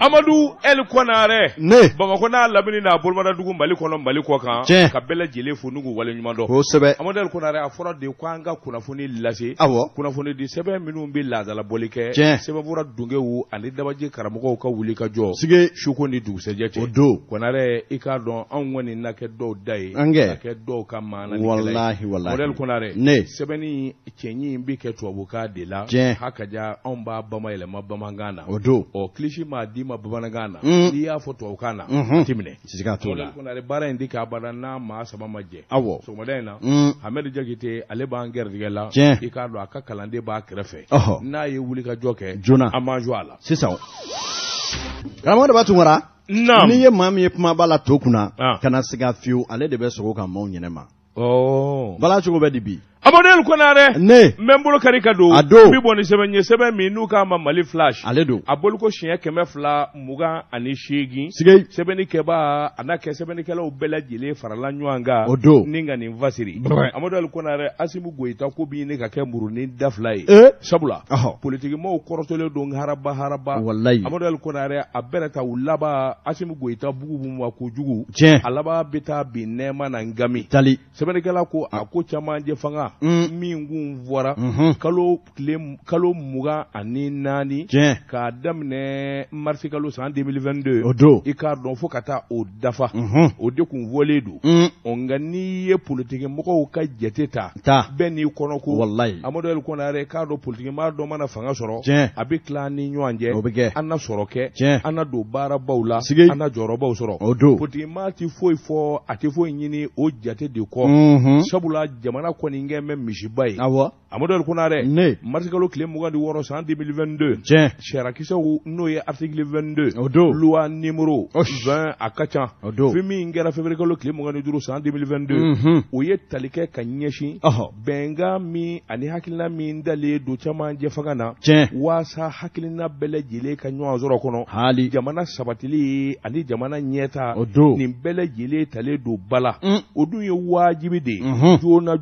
Amadou El Konare ne Bamako n'a lamini n'a bolomada dugu Mali kɔnɔ Mali kɔ kan ka bɛɛ lajɛlen fo n'u wale ɲuman dɔn kosɛbɛ Amadou El Konare a fɔra de ko an ka kunnafoni lase kunnafoni di sɛbɛn minnu bɛ laadala bɔli kɛ sɛbɛnfura dungew ani dabaji karamɔgɔw ka wuli ka jɔ sige suko ni dugusɛjɛ cɛ o don Konare i k'a dɔn anw kɔni na kɛ dɔw da ye ka kɛ dɔw ka maana ni wallahi Amadou El Konare ne sɛbɛnni cɛnɲi bɛ kɛ tubabukan de la hakaja anw b'a bamayɛlɛma bamanankan na o don kilisi m'a di ma bamanankan na n'i y'a fɔ tubabukan na timinɛ siga t'o la baara in di k'a bada n'a maa saba ma jɛ sɔgɔmada in na Hamɛdi Jakite ale b'an gɛrɛdigɛ la i k'a dɔn a ka kalanden b'a kɛrɛfɛ n'a ye wuli ka jɔ kɛ joona an b'an jɔ a la sisan karamɔgɔ de b'a tunkara n'i ye maa min ye kumaba la to kunna kana siga fiyewu ale de bɛ sogo ka maaw ɲɛnɛma bala cogo bɛ di bi Amadou El Konare ne n bolo kari ka don bi bɔ ni sɛbɛn ye sɛbɛn min n'u k'a ma Mali flash ale don a bolo ko siɲɛ 228 sɛbɛnnikɛba a n'a kɛ sɛbɛnnikɛlaw bɛɛ lajɛlen farala ɲɔgɔn kan o don ni ka nin fasiri Amadou El Konare Asimu Goyita ko b'i ɲini ka kɛ murunin da fila ye sabula politikimɔgɔw kɔrɔtɔlen don haraba wallahi Amadou El Konare a bɛrɛ ta u laban Asimu Goyita bugu b'u ma kojugu a laban bɛ taa bi nɛɛma na ngami sɛbɛnnikɛla ko a ko caman jɛ fanga min kun fɔra kalo 24 k'a daminɛ marisi kalo san 2022 o don i k'a dɔn fo ka taa o dafa o de kun fɔlen don nka n'i ye politikimɔgɔw ka jate ta bɛɛ n'i kɔnɔ ko wallahi Amadou El Konare k'a dɔn politikimaa dɔ mana fanga sɔrɔ a bɛ tila ni ɲɔgɔn cɛ an na sɔrɔ kɛ an na don baarabaw la an na jɔyɔrɔbaw sɔrɔ o don politikimaa ti foyi fɔ a ti foyi ɲini o jate de kɔ sabula jamana kɔni kɛ mɛ misiba ye Amadou El Konare marisi kalo tile 26 san 2022 sarakisɛw n'o ye article 22 loi numéro 20 a ka ca fɛn min kɛra février kalo tile 25 san 2022 o ye tali kɛ ka ɲɛsin bɛnkan min ani hakilina min dalen don camancɛ fanga na waasa hakilina bɛɛ lajɛlen ka ɲɔgɔn sɔrɔ kɔnɔ jamana sabatili ani jamana ɲɛta nin bɛɛ lajɛlen talen don bala o dun ye wajibi de joona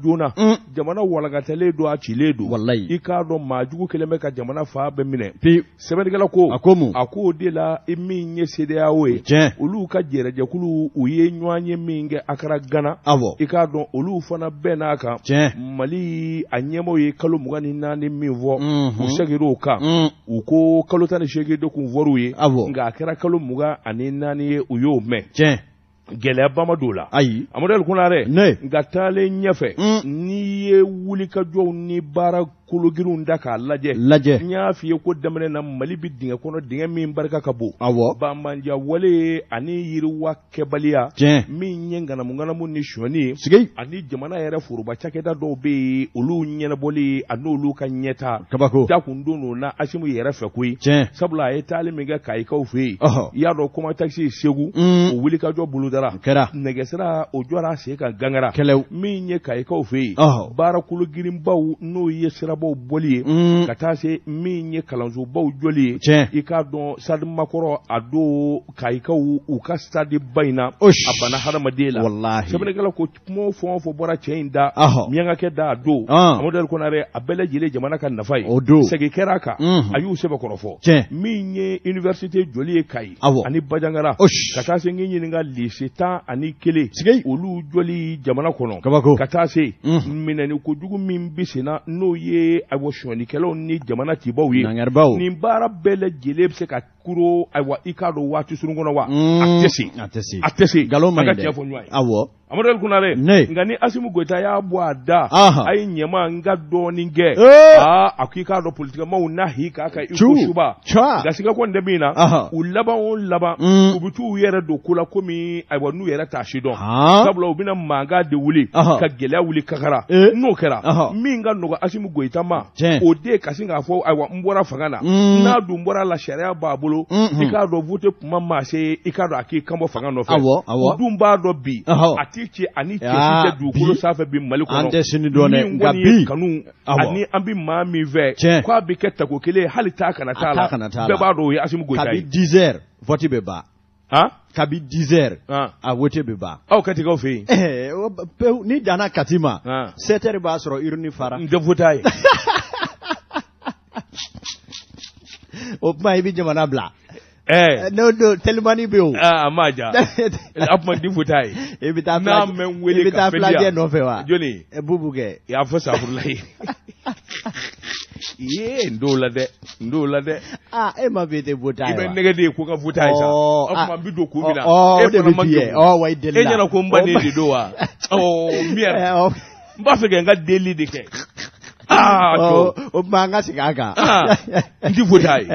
jamana walakatalen don a cilen don wallahi i k'a dɔn maajugu kelen bɛ ka jamana fa bɛɛ minɛ sɛbɛnnikɛla ko a ko o de la i min ye CEDEAO ye olu ka jɛrɛjɛkulu u ye ɲɔgɔn ye min kɛ Akara Gana i k'a dɔn olu fana bɛɛ n'a kan Mali a ɲɛmaaw ye kalo 24 min fɔ u segir'o kan u ko kalo 18 de kun fɔr'u ye nka a kɛra kalo 24 ye u y'o mɛn gɛlɛyaba ma don la ayi Amadou El Konare nka taalen ɲɛfɛ n'i ye wulikajɔw ni baara kologirinw da k'a lajɛ n y'a f'i ye ko daminɛ na Mali bi dingɛ kɔnɔ dingɛ min barika ka bon banbanja wale ani yiriwa kɛbaliya min ye nganamu ni sɔni ye ani jamana yɛrɛ foroba cakɛda dɔw bɛ yen olu ɲɛnabɔli a n'olu ka ɲɛta da kun don o na Asimu yɛrɛ fɛ koyi sabula a ye taali min kɛ Kayikaw fɛ yen i y'a dɔn kɔma taxi Segu o wulikajɔ bolodara nɛgɛsira o jɔra sen kan gangara min ye Kayikaw fɛ yen baara kologirinbaw n'o ye sirabaw bɔli ye ka taa se min ye kalansobaw jɔli ye i k'a dɔn stade Makɔrɔ a don Kayikaw u ka stade ba in na a bana hadamaden la sɛbɛnnikɛla ko kuma fɛn o fɛn bɔra cɛ in da miyankakɛ da a don Amadou El Konare a bɛɛ lajɛlen jamana ka nafa ye segin kɛra a kan a y'u sɛbɛkɔrɔ fɔ min ye université jɔli ye Kayi ani Bajangara ka taa se ngi ɲininka lycée 11 olu jɔli jamana kɔnɔ ka taa se minɛni kojugu min bɛ sen na n'o ye ayiwa sɔnnikɛlaw ni jamana cibaw ye nin baara bɛɛ lajɛlen bɛ se ka kuro ayiwa i k'a dɔn waati surun kɔnɔ wa a tɛ se a tɛ se nkalon ma ɲi dɛ a ka tiɲɛ fɔ ɲɔgɔn ye Amadou El Konare nka ni Asimu Goyita y'a bɔ a da a ye ɲɛma n ka dɔɔnin kɛ a ko i k'a dɔn politikimɔgɔw n'a hi k'a kan i ko suba gasiga kɔni tɛ min na u laban o laban u bɛ t'u yɛrɛ don ko la komi ayiwa n'u yɛrɛ t'a si dɔn sabula u bɛna mankan de wuli ka gɛlɛya wuli kakara n'o kɛra min ka nɔgɔ Asimu Goyita ma o de ka sin k'a fɔ ayiwa n bɔra fanga na n'a dun bɔra la sariya b'a bolo i k'a dɔn vote kuma ma se i k'a dɔn a k'i kanbɔ fanga nɔfɛ o dun b'a dɔn bi ci ani cɛ tɛ dugukolo sanfɛ bi Mali kɔnɔ an tɛ sini dɔn dɛ nka bi kanu ani an bi maa min fɛ k'a bɛ kɛ tako kelen hali taa kana t'a la bɛɛ b'a dɔn o ye Asimu Goyita ye. Kabi 10 heures vote bɛ ban kabi 10 heures a vote bɛ ban. Aw Katikaw fɛ yen. Ni danna Kati ma 7 heures b'a sɔrɔ urne fara. n tɛ vote ye. O kuma i bɛ jamana bila. no telemani be o amaja apma di futai ebita na men wele ka fedia no fe wa joni bubuge ya fa sabulai ye ndola de ma be de futai ibe negede ko ka futai sa apma bi do ko mina de bi wa idella enyana ko mbane de do wa mier mba fe nga deli de ke o manga sigaka ndi futai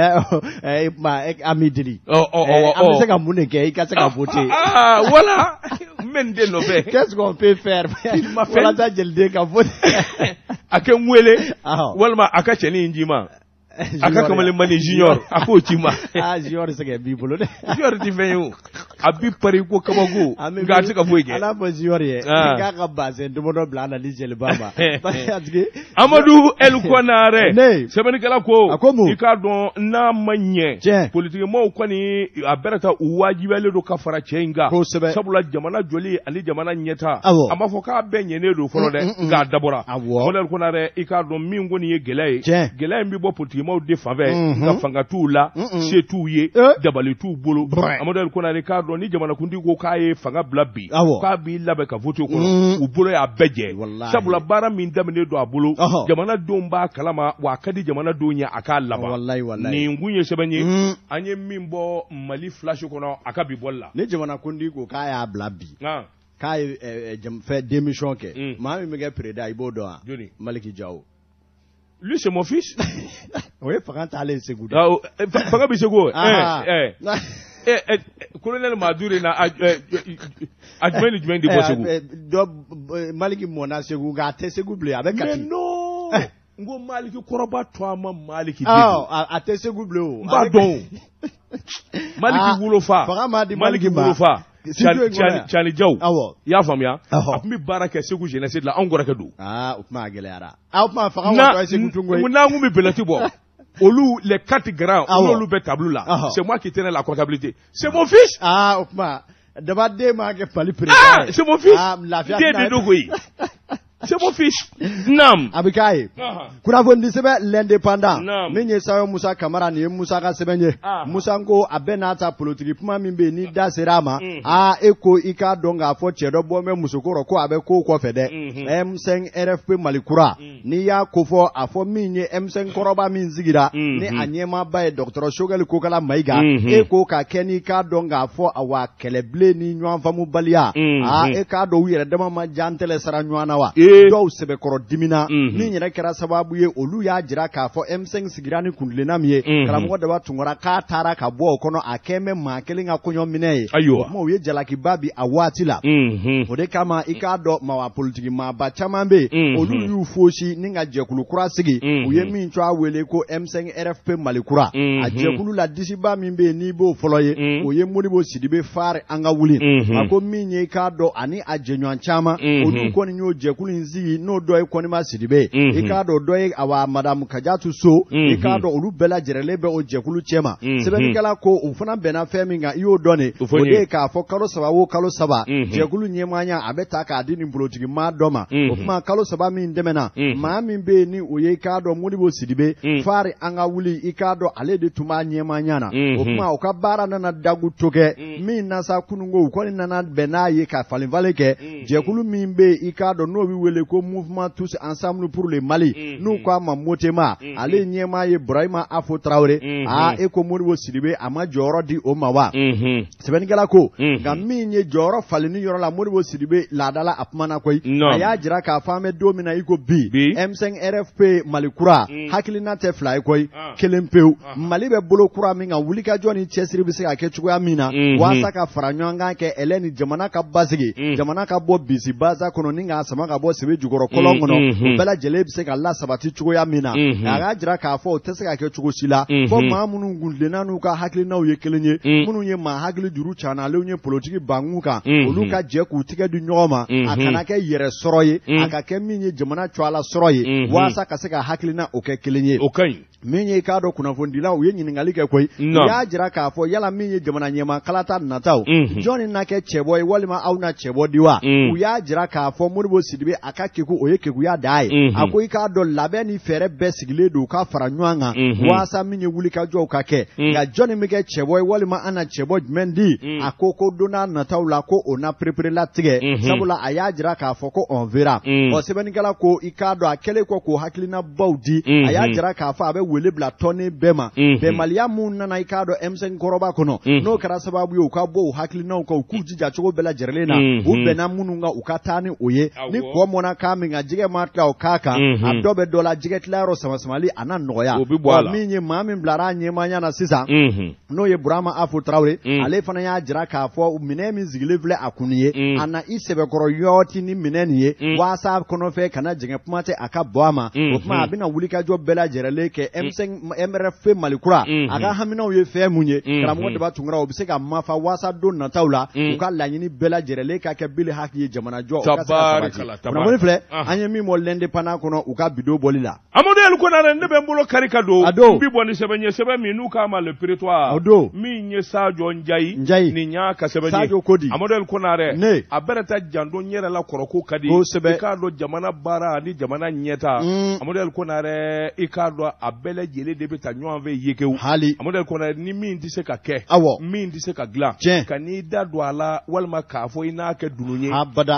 ma amidiri amse ka muneke ikaseka voter voilà men de no be qu'est-ce qu'on peut faire voilà ça jelde ka voter akan wele walma aka cheni njima aka kamale mani junior ako chima junior sege bibolo de junior di feyu abi pari ko kamago ga tika foyge ala bo junior ye ga ka base de modo blana di jele baba Amadou El Konare sebeni kala ko ika don na manye politique mo ko ni aberata uwajibele do kafara chenga sabula jamana joli ali jamana nyeta amafo ka benye ne do folo de ga dabora El Konare ika don mi ngoni ye gelaye mbi bo politique mo de faveur ga fanga tula se tuye dabali tu bolo Amadou El Konare ka don ni jamana kundi ko kaye fanga blabi ka bi labe ka vote ko u bolo ya beje sabula bara min damene do abolo jamana domba kalama wa kadi jamana donya aka laba ni ngunye sebenye anye mimbo mali flash kono aka bi bolla ne jamana kundi ko kaya blabi kai fait démission ke mami mega preda ibodo Maliki Diaw. Lui c'est mon fils. Oui, Fakanta allait Segou. Faka bi Segou. Colonel Madure na adjoint du boss Segou. Maliki Mona Segou ga te Segou blé avec Kati. Mais non. Ngo Maliki koroba toi ma Maliki dé. Ah, te Segou blé o. Ba don. Maliki wulofa. Maliki wulofa. Chani Diaw. Ya famia. Apmi baraka Segou jeunesse de la angora kedu. O kuma gelera. O kuma faka wa Segou tungo. Muna ngumi belati bo. Olu les 4 grands, olu be tableau là. C'est moi qui tenais la comptabilité. C'est mon fils. O kuma daba de ma ke pali président. C'est mon fils. De dogoyi. C'est mon fils. Nam. Abikaye. Kuna vondi sebe l'indépendant. Menye sayo Musa Kamara ni Musa ka sebenye. Musa ngo abenata politique puma mimbe ni da serama. Eko ika donga fo chedo bome musokoro ko abe ko fede. M5 RFP Malikura. Ni ya kofo afo minye M5 koroba minzigira. Ni anyema bae Dr. Shogel Kokala Maiga. Eko ka keni ka donga fo awa keleble ni nywanfa mubalia. Eka do wire dema ma jantele sara nywana wa. Dɔw sɛbɛ kɔrɔ dimina min yɛrɛ kɛra sababu ye olu y'a jira k'a fɔ M5 sigira ni kundilenna min ye karamɔgɔ daba tunkara k'a taara ka bɔ o kɔnɔ a kɛn bɛ maa kelen ka kɔɲɔ minɛ ye o kuma u ye jalakiba bi a waati la o de kama i k'a dɔn mawa politiki maaba caman bɛ yen olu y'u fosi ni ka jɛkulu kura sigi u ye min tɔ a wele ko M5 RFP Malikura a jɛkulu la disiba min bɛ yen n'i b'o fɔlɔ ye o ye Modibo Sidibe Fari an ka wuli a ko min ye i k'a dɔn ani a jɛɲɔgɔn caman olu kɔni y'o jɛkulu nzi no doy konima Sidibe i k'a dɔn dɔ ye awa Madame Kajatu So i k'a dɔn olu bɛɛ lajɛrɛlen bɛ o jɛkulu cɛma sɛbɛnnikɛla ko u fana bɛnna fɛn min kan i y'o dɔn ne o de ye k'a fɔ kalo 3 o kalo 3 jɛkulu ɲɛmaaya a bɛ ta k'a di nin bolotigi maa dɔ ma o kuma kalo 3 min tɛmɛna maa min bɛ yen ni o ye i k'a dɔn Modibo Sidibe Fari an ka wuli i k'a dɔn ale de tun b'a ɲɛmaaya na o kuma u ka baara nana dagu to kɛ min nasa kununko u kɔni nana bɛn n'a ye ka falenfalen kɛ jɛkulu min bɛ i k'a dɔn n'o bɛ wele ko Mouvement Tous Ensemble pour le Mali n'u ko a ma Motema ale ɲɛmaa ye Burahima Afo Traoré eko Modibo Sidibe a ma jɔyɔrɔ di o ma wa sɛbɛnnikɛla ko nka min ye jɔyɔrɔ falenni yɔrɔ la Modibo Sidibe laadala a kumana koyi a y'a jira k'a fɔ an bɛ don min na i ko bi M5 RFP Malikura hakilina tɛ fila ye koyi kelen pewu Mali bɛ bolo kura min kan wulikajɔ ni cɛsiri bɛ se ka kɛ cogoya min na walasa ka fara ɲɔgɔn kan kɛ ɛlɛ ni jamana ka basigi jamana ka bɔ bisi baza kɔnɔ ni k'a sama ka bɔ sebe jukɔrɔ kolon kɔnɔ o bɛɛ lajɛlen bɛ se ka lasabati cogoya min na a k'a jira k'a fɔ o tɛ se ka kɛ cogo si la fɔ maa minnu kuntilenna n'u ka hakilinaw ye kelen ye minnu ye maa hakili juru canalenw ye politiki bankun kan olu ka jɛ k'u tigɛ di ɲɔgɔn ma a kana kɛ yɛrɛ sɔrɔ ye a ka kɛ min ye jamana cɔ ala sɔrɔ sɔrɔ ye waasa ka se ka hakilina o kɛ kelen ye min ye k'a dɔn kunnafonidilaw u ye ɲininkali kɛ koyi u y'a jira k'a fɔ yala min ye jamana ɲɛmaa kalata nataw jɔnni na kɛ cɛbɔ ye walima aw na cɛbɔ di wa u y'a jira k'a fɔ Modibo Sidibe a ka keku o ye kekuya da ye a ko i k'a dɔn labɛn ni fɛɛrɛ bɛɛ sigilen don ka fara ɲɔgɔn kan waasa min ye wulikajɔw ka kɛ nka jɔnni min kɛ cɛbɔ ye walima an na cɛbɔ jumɛn di a ko don n'a nataw la ko o na pereperela tigɛ sabula a y'a jira k'a fɔ ko on verra ɔ sɛbɛnnikɛla ko i k'a dɔn a kɛlen kɔ k'o hakilinabaw di a y'a jira k'a fɔ a bɛ wele bila tɔnden bɛɛ ma bɛnbaliya mun nana i k'a dɔn M5 kɔrɔba kɔnɔ n'o kɛra sababu ye u ka bɔ o hakilinaw kan u k'u jija cogo bɛɛ lajɛlen na u bɛnna minnu kan u ka taa ni o ye ni kɔ mɔna k'a min ka jɛgɛ ma tila o k'a kan a dɔ bɛ dɔ la jɛgɛ tilayɔrɔ sama-samali a na nɔgɔya min ye maa min bilara a ɲɛmaaya na sisan n'o ye Burama Afo Tarawele ale fana y'a jira k'a fɔ minɛn min sigilen filɛ a kun ye a na i sɛbɛkɔrɔ yɔɔti ni minɛn nin ye waasa kɔnɔfɛ kana jɛngɛ kuma tɛ a ka bɔ a ma o tuma a bɛna wulikajɔ bɛɛ lajɛlen kɛ MRF Malikura a ka haminaw ye fɛn mun ye karamɔgɔ Daba Tunkara o bɛ se ka mafa waasa don nataw la u ka laɲini bɛɛ lajɛlen ka kɛ bili haki ye jamanajɔ o ka se ka sabati kunnafoni filɛ an ye min mɔ l'indépendant kɔnɔ u ka bidon bɔli la Amadou El Konare ne bɛ n bolo kari ka don n bi bɔ ni sɛbɛn ye sɛbɛn min n'u k'a ma le prétoire min ye Sadio Njayi nin y'a ka sɛbɛn ye Sadio Kodi Amadou El Konare a bɛrɛ ta jandon yɛrɛ la kɔrɔko ka di i k'a dɔn jamana baara ani jamana ɲɛta Amadou El Konare i k'a dɔn a bɛɛ lajɛlen de bɛ taa ɲɔgɔn fɛ yekew Amadou El Konare ni min tɛ se ka kɛ min tɛ se ka dilan ka n'i da don a la walima k'a fɔ i n'a kɛ dunun ye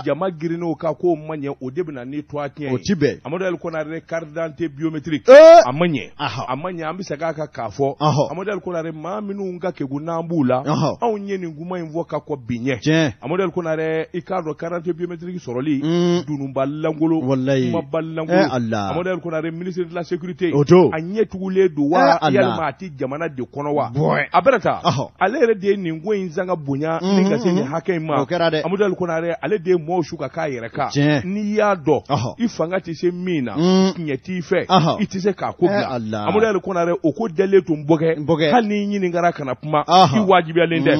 jama girin'o kan k'o ma ɲɛ o de bɛ na ni toit tiɲɛ ye o ti bɛn Amadou El Konare carte d'identité biométrique a ma ɲɛ an bɛ segin a kan k'a fɔ Amadou El Konare maa minnu ka kegun n'an b'u la anw ye nin kuma in fɔ ka kɔ bi ɲɛ Amadou El Konare i k'a dɔn carte d'identité biométrique sɔrɔli dununba langolo kumaba langolo Amadou El Konare ministre de la sécurité a ɲɛ tugulen don wa yalima a tɛ jamana de kɔnɔ wa a bɛrɛ ta ale yɛrɛ de ye nin ko in sanga bonya ni ka se nin hakɛ in ma Amadou El Konare ale de ye mɔɔw su ka k'a yɛrɛ kan n'i y'a dɔn i fanga tɛ se min na tiɲɛ t'i fɛ i tɛ se k'a ko bila Amadou El Konare o ko dɛlen tun bɔkɛ hali n'i ɲininkara kana kuma i wajibiyalen dɛ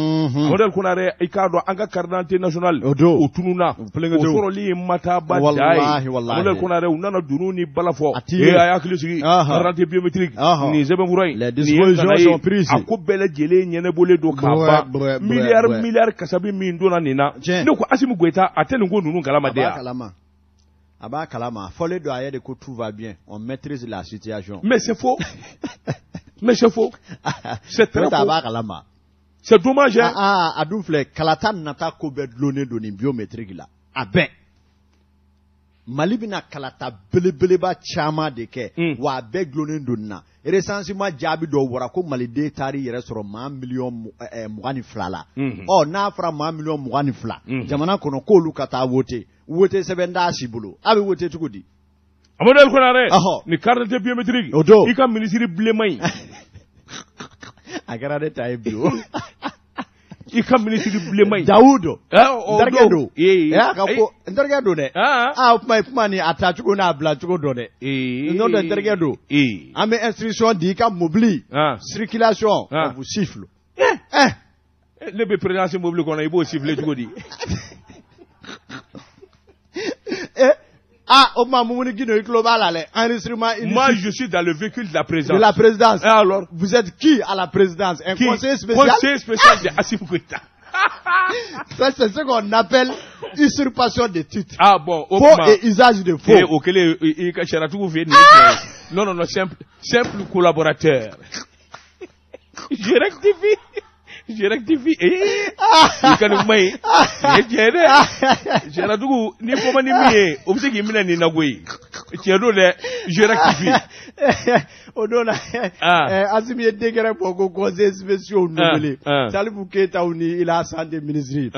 Amadou El Konare i k'a dɔn an ka carte d'identité nationale o tununna o sɔrɔli ye mataba da ye Amadou El Konare u nana dunun ni bala fɔ a y'a hakili sigi carte d'identité biométrique nin sɛbɛnkura in nin ye nana ye a ko bɛɛ lajɛlen ɲɛnɛbɔlen don k'a ban miliyari kasabi min donna nin na ne ko Assimi Goïta a tɛ nin ko ninnu kalama de yan a b'a kalama fɔlen don a ye de ko tout va bien on maîtrise la situation mais c'est faux c'est très faux a b'a kalama c'est dommage a dun filɛ kalata nata ko bɛɛ dulonnen don nin biométrique la a bɛɛ Mali bɛna kalata belebeleba caman de kɛ wa a bɛɛ dulonnen don nin na recensement jaabi dɔw bɔra ko Maliden taar'i yɛrɛ sɔrɔ maa miliyɔn 22 la n'a fɔra maa miliyɔn 22 jamana kɔnɔ k'olu ka taa voter sɛbɛn t'a si bolo a bɛ voter cogo di Amadou El Konare ni carte d'identité biométrique i ka ministre bilenman in a kɛra ne ta ye bi i ka ministre bilenman in Dawudo nterikɛ don ka ko nterikɛ don dɛ kuma ni a taa cogo n'a bila cogo dɔn dɛ n'o tɛ nterikɛ don an bɛ instruction di i ka mobili circulation vous siffle ne bɛ présidence mobili kɔnɔ i b'o siffler cogo di au moment où moi je suis dans le véhicule de la présidence. De la présidence. Et alors, vous êtes qui à la présidence? Un conseiller spécial? Conseiller spécial de Assimi Goïta. Ça, c'est ce qu'on appelle usurpation de titres. Ah bon, faux et usage de faux. Non, simple collaborateur. Je rectifie. I ka nin maɲi ye tiɲɛ dɛ Jaratugu ni ko ma ni min ye o bɛ se k'i minɛ nin na koyi tiɲɛ don dɛ je rectifie o don na Assimi ye décret bɔ ko conseil spéciaux nommé Salifou Keita ni il a santé ministre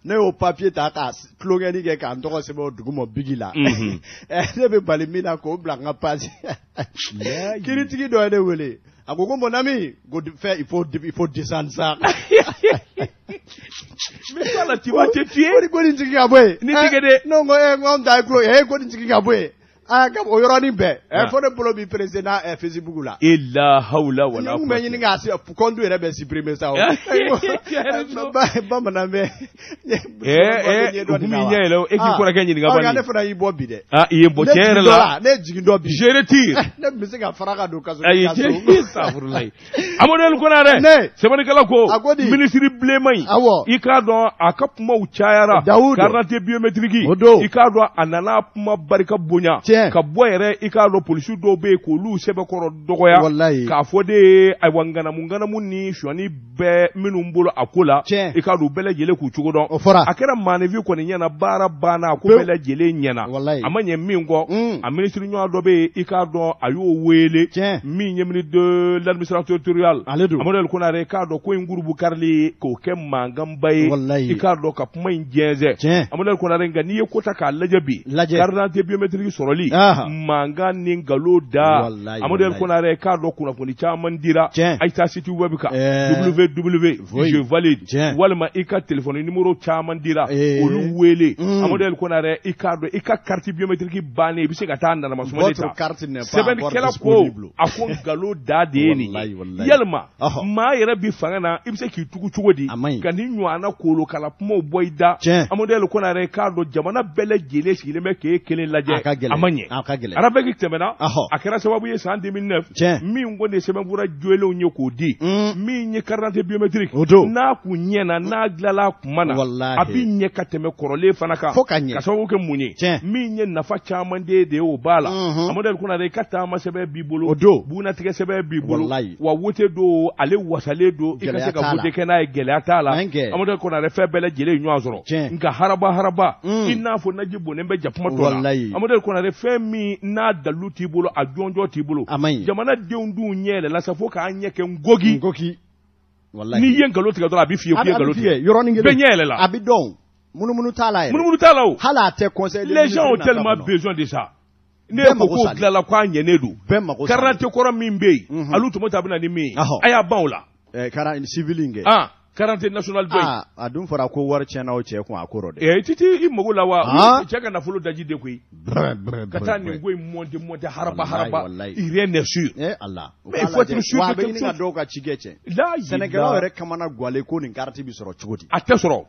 ne y'o papier ta ka tulonkɛni kɛ k'an tɔgɔ sɛbɛn o dugu ma bigi la ne bɛ bali min na k'o bila n ka page kiritigi dɔ ye ne wele a ko mon ami il faut descendre ça mais ça là tu vas te tuer ko nin tigi ka bɔ yen ni tigɛ de non ko n ta kulo ko nin tigi ka bɔ yen Ah, comme au Yoroni Bé, il faut le bloquer président Facebook là. Et la haula wala. Nous menons à ce pour conduire à supprimer ça. Bon, mon ami. Et qui pourra gagner nga bani. Regardez fana ibo bide. Ah, il est beau tiens là. Ne jigindo bi. Je retire. Ne bise ka faraka do kaso. Ayi, ça pour là. Amodel ko na re. C'est bon kala ko. Ministre blemai. Ika do akapuma uchayara. Carte biométrique. Ika do anana puma barika bonya. Ka boyere ika do police do be ko lu sebe koro dogoya. Ka fode ay wangana mungana munni shwani be minumbolo akola. Ika do bele jele ku chugo don. Akera manevi ko ni nyana bara bana ko bele jele nyana. Amanye mingo a ministre nyo do be ika do ayo wele. Mi nyemni de l'administrateur territorial. Amodel ko na re ka do ko ngurubu karli ko kem mangam bay ika do ka puma injeze. Amodel ko na re ngani ko ta ka lajabi. Carte biométrique soroli. Manga ningalo da. Amodel ko na re ka do kuna foni chaman dira. Aita site webka www je valide. Walma ika téléphone numéro chaman dira. Olu wele. Amodel ko na re ika do ika carte biométrique bane bi se ka tanda na masuma deta. Seben kala ko akon galo da de ni. Yalma ma yere bi fangana ibse ki tugu chugodi kani nywana kolo kala pumo boyda amodel ko na re ka do jamana bele jele shile me ke kele laje amanye arabe ki temena akera sababu ye san 2009 mi ngonde sebe bura joele onye ko di mi nye carte biométrique na ku nyena na glala kumana abi nye kateme korole fanaka ka sababu ke munye mi nye nafa chaman de o bala amodel ko na re kata ma sebe bibolo buna tike sebe bibolo wa wote do ale wasale do ikase ka wote kena e gele atala amodel ko na re fe bele jele nyu azoro nka haraba ina fo naji bonembe japuma tola amodel ko na re fe mi na dalu tibolo ajonjo tibolo jamana deundu nyele la safo ka anyeke ngogi ni yen galo tiga do abi fie galo tiga be nyele la abi don munu tala o hala te conseil les gens ont tellement besoin de ça ne ko glala kwa nyenedu karate koro mimbe alu to mota bina ni mi aya baula kara civilinge karante national boy adun fara ko war chena o che ko akoro de titi imogula wa cheka na fulu daji de koi kata ni ngoi monte haraba rien n'est sûr Allah mais il faut être sûr que quelque chose doka chigeche Sénégal rek kamana gwale ko ni karate bi soro chugoti atesoro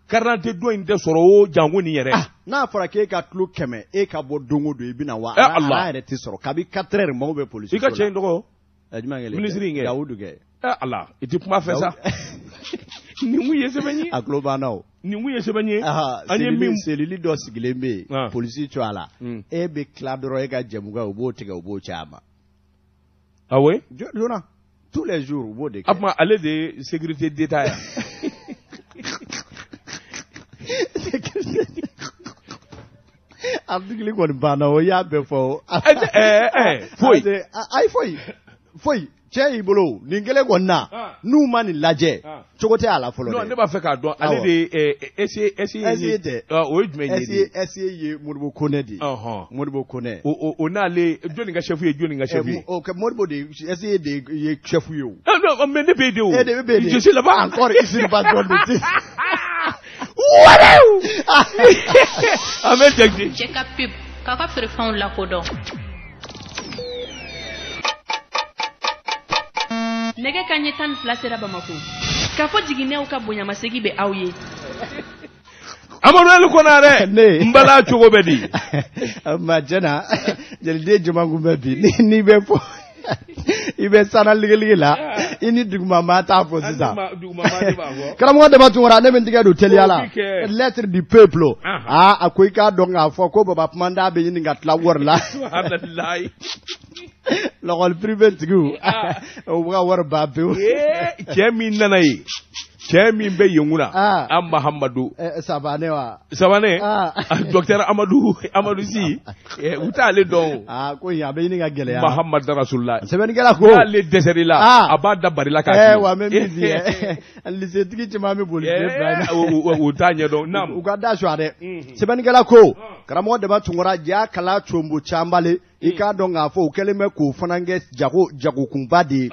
karante do inde soro o jango ni yere na fara ke ka tlu keme e ka bo dongo do ibi na wa ala re ti soro kabi 4 heures mo be police ika chen dogo ministre nge Daoud ge Allah itu kuma fait ça ni mu yese banyi akloba now ni mu yese banyi anye mi selili do sigilembe police cho ala e be cladro e ga jemuga obo tiga obo chama ah ouais jona tous les jours obo de après aller de sécurité d'état Abdul ko bana o ya be fo foi che ibolo ningele gonna nu mani laje chogote ala folo no ne ba fe ka don ale de esi o ejuma ni esi ye Modibo Kone di Modibo Kone o na le joni nga chef ye joni nga chef ye o ke Modibo de esi de ye chef ye o no mais ne be de o je suis là-bas encore ici le patron de Wow! Amen tekdi. Check up pip. Kaka frefan la kodon. Nege kanye tan flasera Bamako. Kafo jigine uka bonya masegi be awye. Amadou Konare mbala chogo bedi. Majana jelde jumangu bebi ni be fo. Ibe sana ligeli la ini duguma mata fo sisa karamu de batungora ne bendiga do teliala lettre du peuple akoy ka donga fo ko baba pmanda be ni ngatla wor la subhanallah logol privé tigu o ga wor babbe kemi nanai kemi be yunguna am Muhammadu sabane docteur Amadou si utale don ko ya be ni ga gele ya Muhammad Rasulullah seben gela ko le deseri la abada barila ka wa même bizi lycée tigi ci mami boli utanye don nam u ga da shwade seben gela ko karamo de batungora ja kala chombo chambale ika donga fo keleme ko fanange jago kumbade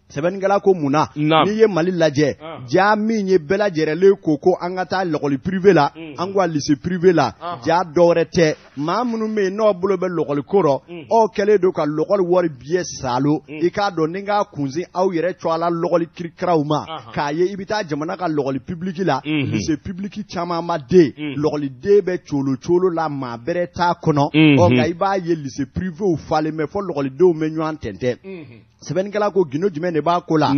sɛbɛnnikɛla ko mun na n'i ye Mali lajɛ ja min ye bɛɛ lajɛlen ko an ka taa lɔgɔli privé la an ka lycée privé la ja dɔwɛrɛ tɛ maa minnu bɛ yen n'aw bolo bɛ lɔgɔli ko rɔ aw kɛlen don ka lɔgɔli wari billet salo i k'a dɔn ni k'a kunsin aw yɛrɛ cɔ a la lɔgɔli kirikaraw ma k'a ye i bɛ taa jamana ka lɔgɔli public la lycée public caman ma den lɔgɔliden bɛ colo la maa bɛrɛ t'a kɔnɔ nka i b'a ye lycée privé falen mɛ fɔ lɔgɔlidenw bɛ ɲɔgɔn tɛntɛn sɛbɛnnikɛla ko gindo jumɛn de b'a ko la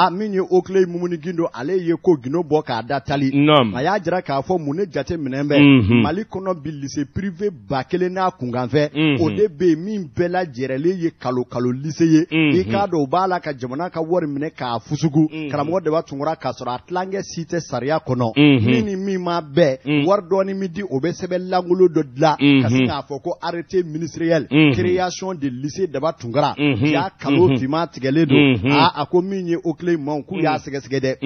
min ye Okley Mumuni Gindo ale ye ko gindo bɔ k'a da tali a y'a jira k'a fɔ mun ne jate minɛn bɛ Mali kɔnɔ bi lycée privé 1000 n'a kunkanfɛ o de bɛ yen min bɛɛ lajɛrɛlen ye kalo lycée ye i k'a dɔn o b'a la ka jamana ka wari minɛ k'a fusugu karamɔgɔ de b'a tunkara k'a sɔrɔ a tilankɛ si tɛ sariya kɔnɔ min ni min ma bɛɛ wari dɔɔni min di o bɛ sɛbɛn langolo dɔ dilan ka sin k'a fɔ ko arrêté ministériel création de lycée Daba Tunkara y'a kalo ma tigɛlen don a ko min ye Okley maaw k'u y'a sɛgɛsɛgɛ dɛ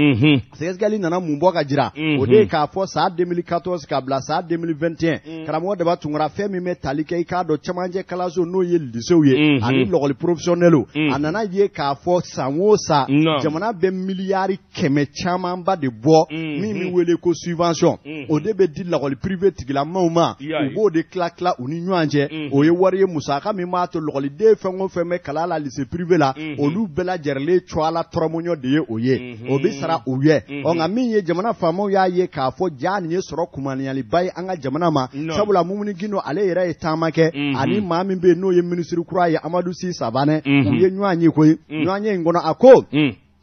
sɛgɛsɛgɛli nana mun bɔ ka jira o de k'a fɔ san 2014 k'a bila san 2021 karamɔgɔ Daba Tunkara fɛn min bɛ tali kɛ i k'a dɔn cɛmancɛ kalanso n'o ye lycéw ye ani lɔgɔli professionnels a nana ye k'a fɔ san o san jamana bɛ miliyari 100 camanba de bɔ min bɛ wele ko subvention o de bɛ di lɔgɔli privé tigilamaw ma u b'o de tila u ni ɲɔgɔn cɛ o ye wari ye musaka min b'a to lɔgɔliden fɛn o fɛn bɛ kalan la lycée privé la olu bɛɛ lajɛrɛlen cɔ a la tɔrɔmɔɲɔ de ye o ye o bɛ sara u ye nka min ye jamana faamaw y'a ye k'a fɔ ja nin ye sɔrɔ kumaniyaliba ye an ka jamana ma sabula Mumuni Gindo ale yɛrɛ ye taama kɛ ani maa min bɛ yen n'o ye minisiri kura ye Amadu Si Sabanɛ u ye ɲɔgɔn ye koyi ɲɔgɔn ye in kɔnɔ a ko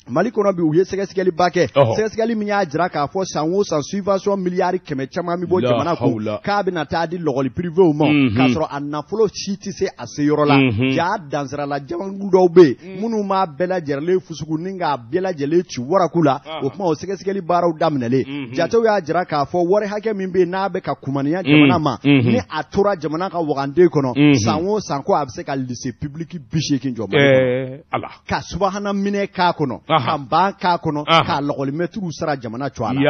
Mali kɔnɔ bi u ye sɛgɛsɛgɛliba kɛ sɛgɛsɛgɛli min y'a jira k'a fɔ san o san subvention miliyari 100 caman mi bɔ jamana kun k'a bɛna taa di lɔgɔli privéw ma k'a sɔrɔ a nafolo si tɛ se a seyɔrɔ la ja dansirala jamangu dɔw bɛ yen minnu m'a bɛɛ lajɛlen fusugu ni k'a bɛɛ lajɛlen ci waraku la o kuma o sɛgɛsɛgɛli baaraw daminɛlen jatew y'a jira k'a fɔ wari hakɛ min bɛ yen n'a bɛ ka kumaniya jamana ma ni a tora jamana ka waganden kɔnɔ san o san ko a bɛ se ka lycée public 80 jɔ ka subahana minɛ k'a kɔnɔ ka ban k'a kɔnɔ k'a lɔgɔlimɛtiriw sara jamana cɔ a la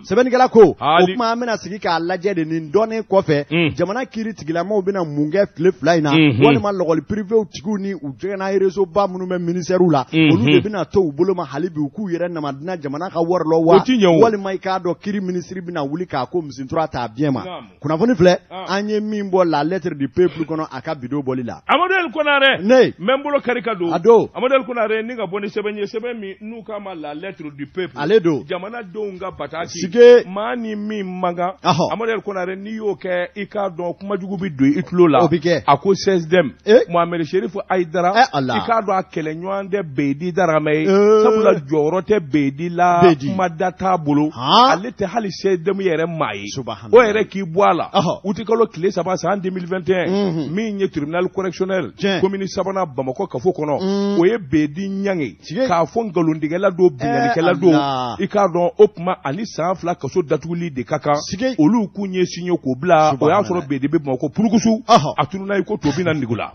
sɛbɛnnikɛla ko o kuma an bɛna sigi k'a lajɛ de nin dɔnnen kɔfɛ jamana kiiri tigilamaw bɛna mun kɛ tile 2 in na walima lɔgɔli privéw tigiw ni u jɛgɛna réseau ba minnu bɛ ministère la olu de bɛna to u bolo ma hali bi u k'u yɛrɛ namadina jamana ka wari lɔ wa walima i k'a dɔn kiiri ministre bɛna wuli k'a ko misintura t'a biɲɛ ma kunnafoni filɛ an ye min bɔ la lettre du peuple kɔnɔ a ka bidon bɔli la Amadu El Konare ne n bɛ n bolo kari ka don Amadu El Konare ni ka bɔ ni sɛbɛn ye sɛbɛn min n'u k'a ma la lettre du peuple ale don jamanadenw ka bataki sige maa ni min magan Amadu El Konare n'i y'o kɛ i k'a dɔn kumajugu bɛ don i tulo la o bɛ kɛ a ko CSDM Mohamed Sherifu Ayidara i k'a dɔn a kɛlɛɲɔgɔn tɛ Bedi Darame ye sabula jɔyɔrɔ tɛ Bedi la kumada t'a bolo ale tɛ hali CSDM yɛrɛ maa ye o yɛrɛ k'i bɔ a la utikalo tile 3 san 2021 min ye tribunal correctionnel commune 3nan Bamakɔ kafo kɔnɔ o ye Bedi Ɲange k'a fɔ nkalontigɛla don bingannikɛla don i k'a dɔn o kuma ani san 2 kaso datuguli de ka kan olu k'u ɲɛ sinye k'o bila o y'a sɔrɔ Bedi bɛ Bamakɔ purukusu a tununa i ko to bina ndigu la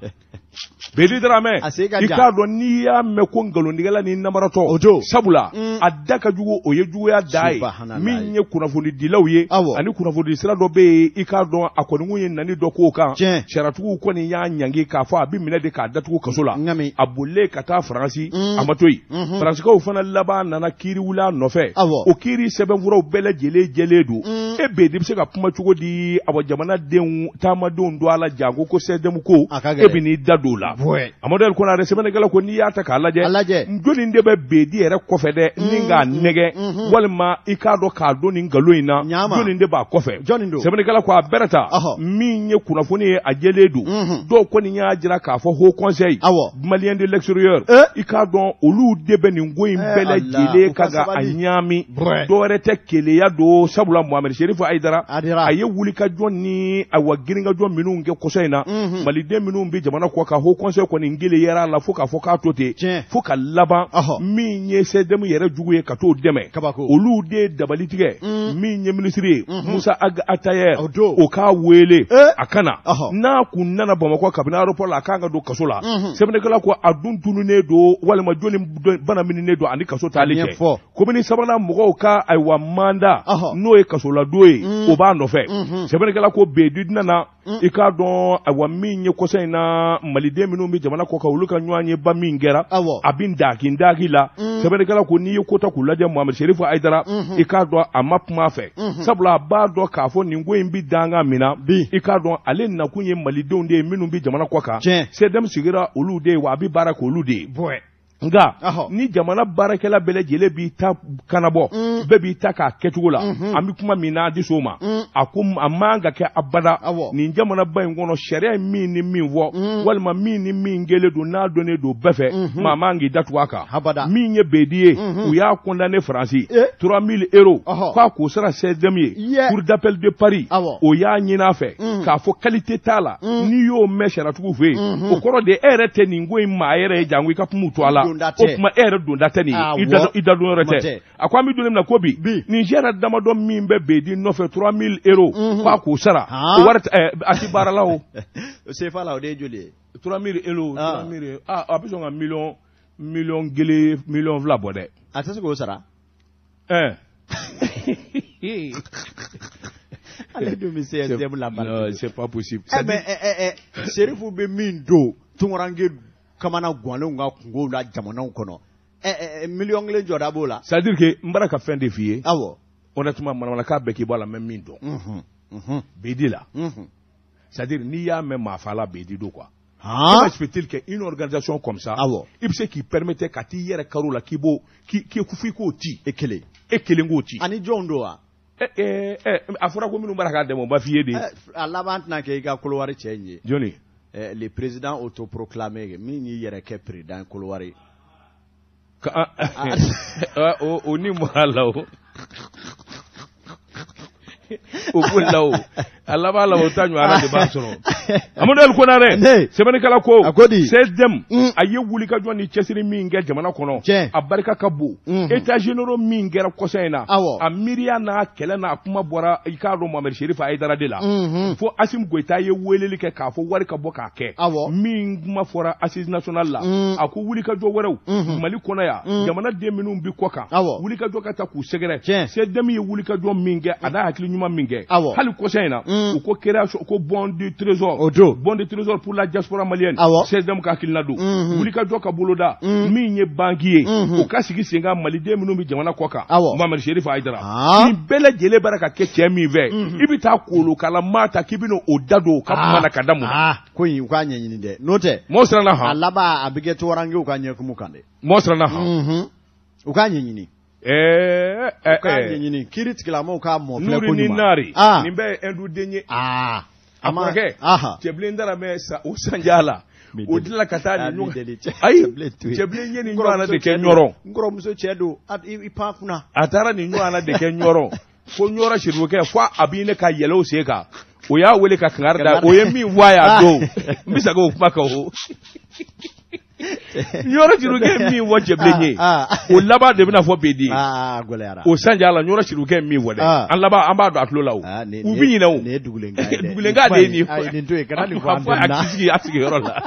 Bedi Darame i k'a dɔn n'i y'a mɛn ko nkalontigɛla ni namaratɔ sabula a da ka jugu o ye juguya da ye min ye kunnafoni dilaw ye ani kunnafoni sira dɔ bɛ yen i k'a dɔn a kɔni ye nani dɔ k'o kan sariyatigiw kɔni y'a ɲangi k'a fɔ a bɛ minɛ de k'a datugu kaso la a bolilen ka taa Faransi a ma to yen Faransikaw fana laban nana kiiri wuli a nɔfɛ o kiiri sɛbɛnfuraw bɛɛ lajɛlen jɛlen don e Bedi bɛ se ka kuma cogo di a jamanadenw taamadenw don a la janko ko CSDM ko e bɛ n'i da don o la Amadu El Konare sɛbɛnnikɛla ko n'i y'a ta k'a lajɛ jɔnni de bɛ Bedi yɛrɛ kɔfɛ dɛ ni k'a nɛgɛ walima i k'a dɔn k'a don nin nkalon in na jɔnni de b'a kɔfɛ sɛbɛnnikɛla ko a bɛrɛ ta min ye kunnafoni ye a jɛlen don dɔw kɔni y'a jira k'a fɔ Haut Conseil malien de l'extérieur i k'a dɔn olu de bɛ nin ko in bɛɛ lajɛlen ka a ɲaami dɔwɛrɛ tɛ keleya don sabula Mohamed Sherifu Ayidara a ye wulikajɔ ni a wa girinkajɔ minnu kɛ kɔsɔ in na maliden minnu bɛ jamana kɔ ka Haut Conseil kɔni ngele yɛrɛ la fo k'a fɔ k'a to ten fo ka laban min ye CSDM yɛrɛ jugu ye ka t'o dɛmɛ olu de dabali tigɛ min ye minisiri ye Musa Atayer o k'a wele a kana n'a kun nana Bamakɔ kabini aéroport la a k'an ka don kaso la sɛbɛnnikɛla ko a dun tununnen don walima jɔnni bana mininen don ani kaso taali cɛ commune 3nan mɔgɔw ka ayiwa mandat n'o ye kaso la don ye o b'a nɔfɛ sɛbɛnnikɛla ko bedi nana i k'a dɔn awa min ye kɔsa in na maliden minnu bɛ jamana kɔ kan olu ka ɲɔgɔn ye ba min kɛra a bɛ daki la sɛbɛnnikɛla ko n'i ye kota k'u lajɛ Muhamɛd Serifu Ayidara i k'a dɔn a ma kuma fɛ sabula a b'a dɔn k'a fɔ nin ko in bɛ danga min na i k'a dɔn ale nakun ye malidenw de ye minnu bɛ jamana kɔ kan CDM sigira olu de ye wa a bɛ baara k'olu de ye nga ni jamana baarakɛla bɛɛ lajɛlen b'i ta kanabɔ bɛɛ b'i ta k'a kɛcogo la an bɛ kuma min na di so ma a ko a man ka kɛ abada nin jamana ba in kɔnɔ sariya ye min ni min fɔ walima min ni min kɛlen don n'a dɔnnen don bɛɛ fɛ maa man k'i datugu a kan min ye bedi ye u y'a condamné Faransi 3000 euros k'a k'o sara CDM ye cour d'appel de Paris o y'a ɲini a fɛ k'a fɔ qualité t'a la n'i y'o mɛn sariyatigiw fɛ yen o kɔrɔ de e yɛrɛ tɛ nin ko in maa yɛrɛ ye jango i ka kuma to a la o kuma e yɛrɛ donda tɛ nin i da don yɔrɔ tɛ a ko an bɛ don min na ko bi Niger damadɔ min bɛ bedi nɔfɛ 3000 euros k'a k'o sara o wari a ti baara la o CFA la o de ye joli ye 3000 euros 3000 a bɛ sɔn ka million kelen million fila bɔ dɛ a tɛ se k'o sara ale dun bɛ CSDM la non c'est pas possible mais Serifu bɛ min don tunkaranke kamana gwanlenw ka kungow la jamanaw kɔnɔ million kelen jɔda b'o la c'est à dire que n bɔra ka fɛn de f'i ye honnêtement manamanakan bɛɛ k'i bɔ a la mɛ min dɔn bedi la c'est à dire n'i y'a mɛn maafa la bedi do quoi comment se fait-il qu'une organisation comme ça i bɛ se k'i permettre ka t'i yɛrɛ kari o la k'i f'i k'o ci e kelen k'o ci ani jɔnw don wa a fɔra ko minnu bɔra k'a dɛmɛ o b'a f'i ye de a laban tɛna kɛ i ka Kolowari cɛ in ye jɔnni le président autoproclamé min y'i yɛrɛ kɛ président Kolowari o ni mɔ a la o o ko la o a laban la o ta ɲɔgɔnna de b'a sɔrɔ Amadu Konare sɛbɛnnikɛla ko CSDM a ye wulikajɔ ni cɛsiri min kɛ jamana kɔnɔ a barika ka bon états généraux min kɛra kɔsa in na a miiriya n'a kɛlɛ n'a kuma bɔra i k'a dɔn Muhamɛd Serifu Ayidara de la fo Assimi Goïta ye weleli kɛ k'a fɔ wari ka bɔ k'a kɛ min kuma fɔra assise nationale la a ko wulikajɔ wɛrɛw Mali kɔnɔ yan jamana den minnu bi kɔ kan wulikajɔ ka taa k'u sɛgɛrɛ CSDM ye wulikajɔ min kɛ a n'a hakili ɲuman min kɛ hali kɔsa in na u ko création ko bon du trésor pour la diaspora malienne CSDM ka hakilina don wulikajɔ ka boloda min ye banki ye o ka sigi sen kan maliden minnu bɛ jamana kɔ kan Muhamɛd Serifu Ayidara nin bɛɛ lajɛlen bara ka kɛ cɛ min fɛ i bɛ taa kolo kala maa ta k'i bɛna o da don ka kuma na ka da mun ko in u k'a ɲɛɲini dɛ n'o tɛ mɔgɔ siranna han a laban a bɛ kɛ tuwarankew ka ɲɛkumu kan dɛ mɔgɔ siranna han u k'a ɲɛɲini u k'a ɲɛɲini kiiri tigilamɔgɔw k'a mɔ filɛ ko ɲuman Nuri ni Nari nin bɛɛ ye induden ye a kɔrɔkɛ cɛbilen dara mɛ o sanjaa la o dila ka taa nin ɲɔgɔn ayi cɛbilen ye nin ɲɔgɔn de kɛ ɲɔrɔ n kɔrɔmuso cɛ don i pan kunna a taara nin ɲɔgɔn de kɛ ɲɔrɔ fo ɲɔrɔ sirikɛ fo a b'i ne ka yɛlɛw sen kan o y'a wele ka kangari da o ye min fɔ a y'a don n bɛ se k'o kuma kan o ɲɔrɔ sirikɛ min fɔ cɛbilen ye o laban de bɛna fɔ bedi o sanjaa la ɲɔrɔ sirikɛ min fɔ dɛ an laban an b'a dɔn a tulo la o u bɛ ɲinɛ o dugulenka de ye nin fɔ a sigi a sigiyɔrɔ la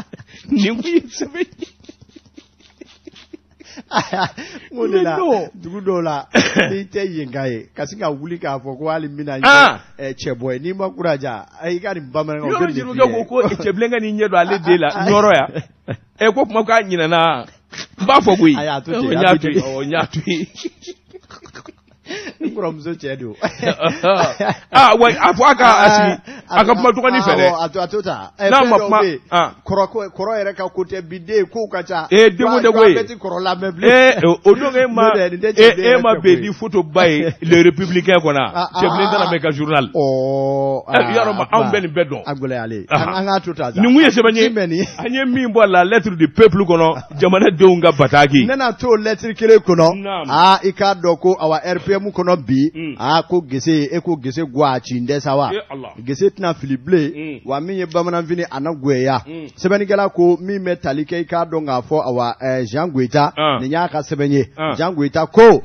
nin ko ye sɛbɛn o de la dugu dɔw la n'i tɛ yenka ye ka se ka wuli k'a fɔ ko hali n bɛna cɛ bɔ ye n'i ma kuraja i ka nin bamanankan yɔrɔ sirikɛ ko cɛbilen ka nin ɲɛ don ale den la ɲɔrɔ yan ko kuma k'a ɲinɛna n b'a fɔ koyi n y'a to yen n kɔrɔmuso cɛ don wa a fɔ a ka kuma dɔgɔnin fɛ dɛ a to ta n'a ma kuma kɔrɔ yɛrɛ ka ko tɛ bi den kow ka ca denko de ko ye bɛɛ ti kɔrɔ lamɛn bilen o don e ma bɛn di photo ba ye le républicain kɔnɔ cɛbilen tana mɛ ka journal yɔrɔ ma anw bɛ nin bɛɛ dɔn a gɛlɛyalen an k'a to ta nin kun ye sɛbɛn ye an ye min bɔ la lettre du peuple kɔnɔ jamanadenw ka bataki n nana to lettre kelen kɔnɔ i k'a dɔn ko awa RPM kɔnɔ bi ko gese e ko gese gwa ci n dɛsa wa gese tina filible wa min ye bamananfini anagweya sebenikela ko min be tali kɛ I k'a dɔn k'a fɔ awa Jean Goita nin y'a ka sɛbɛn ye Jean Goita ko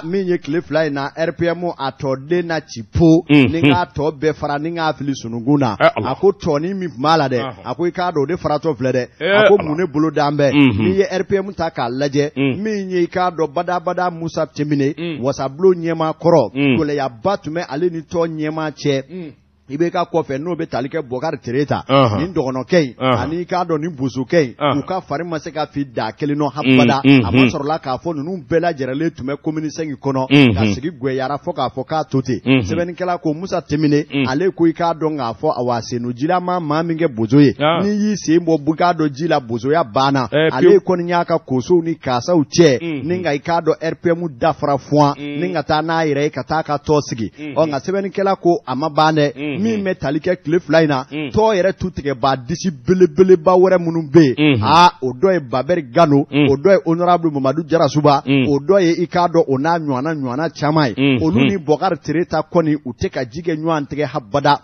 min ye tile 2 in na RPM a tɔden na ci po ni k'a tɔ bɛɛ fara ni k'a fili sunugun na a ko tɔni min tun b'a la dɛ a ko I k'a dɔn o de faratɔ filɛ dɛ a ko mun ne bolo d'an bɛɛ n'i ye RPM ta k'a lajɛ min ye I k'a dɔn badabada Musa Temine wasabulon ɲɛmaa kɔrɔ gɛlɛyaba tun bɛ ale ni tɔ ɲɛmaa cɛ I bɛ ka kɔfɛ n'o bɛ tali kɛ Bokari Tereta nin dɔgɔnɔkɛ in ani k'a dɔn nin bosokɛ in u ka fari ma se ka fi da kelen nɔ habada a ma sɔrɔla k'a fɔ ninnu bɛɛ lajɛlenlen tun bɛ commune 5 kɔnɔ ka sigi gwɛyara fɔ k'a fɔ k'a to ten sɛbɛnnikɛla ko Musa Temine ale ko I k'a dɔn k'a fɔ awa senujila maa min kɛ bozo ye n'i y'i sen bɔ k'a dɔn ji la bozoya banna ale kɔni y'a ka kosow ni kaasaw cɛ ni nka I k'a dɔn RPM dafara fuwan ni ka taa n'a yɛrɛ ye ka taa ka tɔ sigi nka sɛbɛnnikɛla ko a ma ban dɛ min bɛ tali kɛ tile 2 in na tɔ yɛrɛ tu tigɛ ba disi belebeleba wɛrɛ minnu bɛ yen o dɔ ye Babɛri Gano o dɔ ye honorable Mamadu Jarasuba o dɔ ye I k'a dɔn o n'a ɲɔgɔnna caman ye olu ni Bokari Tereta kɔni u tɛ ka ji kɛ ɲɔgɔn tigɛ habada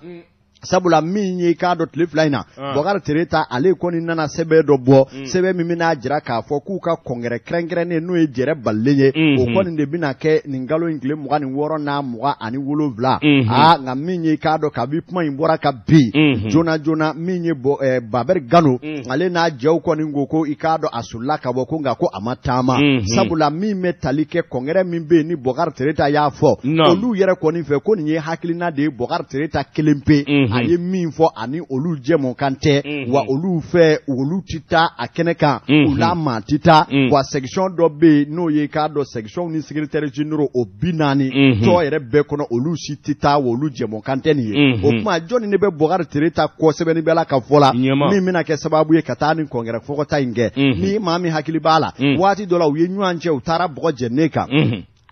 sabula min ye I k'a dɔn tile 2 in na Bokari Tereta ale kɔni nana sɛbɛn dɔ bɔ sɛbɛn min bɛna jira k'a fɔ k'u ka kɔngɛrɛ kɛrɛnkɛrɛnnen n'o ye jɛrɛ balilen ye o kɔni de bɛna kɛ nin nkalon in tile 26 n'a 27 nka min ye I k'a dɔn kabi kuma in bɔra ka bi joona min ye Babɛri Gano ale n'a jɛw kɔni ko I k'a dɔn a sulila ka bɔ ko nka ko a ma taama sabula min bɛ tali kɛ kɔngɛrɛ min bɛ yen ni Bokari Tereta y'a fɔ olu yɛrɛ kɔni fɛ ko nin ye hakilina de ye Bokari Tereta kelen pe a ye min fɔ ani olu jɛmɔn kan tɛ wa olu fɛ olu ti taa a kɛnɛ kan u la maa ti taa wa section dɔ bɛ yen n'o ye k'a dɔn section ni secrétaire généraux o 40 tɔ yɛrɛ bɛɛ kɔnɔ olu si ti taa wa olu jɛmɔn kan tɛ nin ye o kuma jɔnni ne bɛ Bokari Tereta kɔ sɛbɛnni bɛɛ la ka fɔ la min bɛna kɛ sababu ye ka taa nin kɔngɛrɛ fɔkɔta in kɛ ni maa min hakili b'a la waati dɔ la u ye ɲɔgɔn cɛ u taara bɔgɔ jɛnnen kan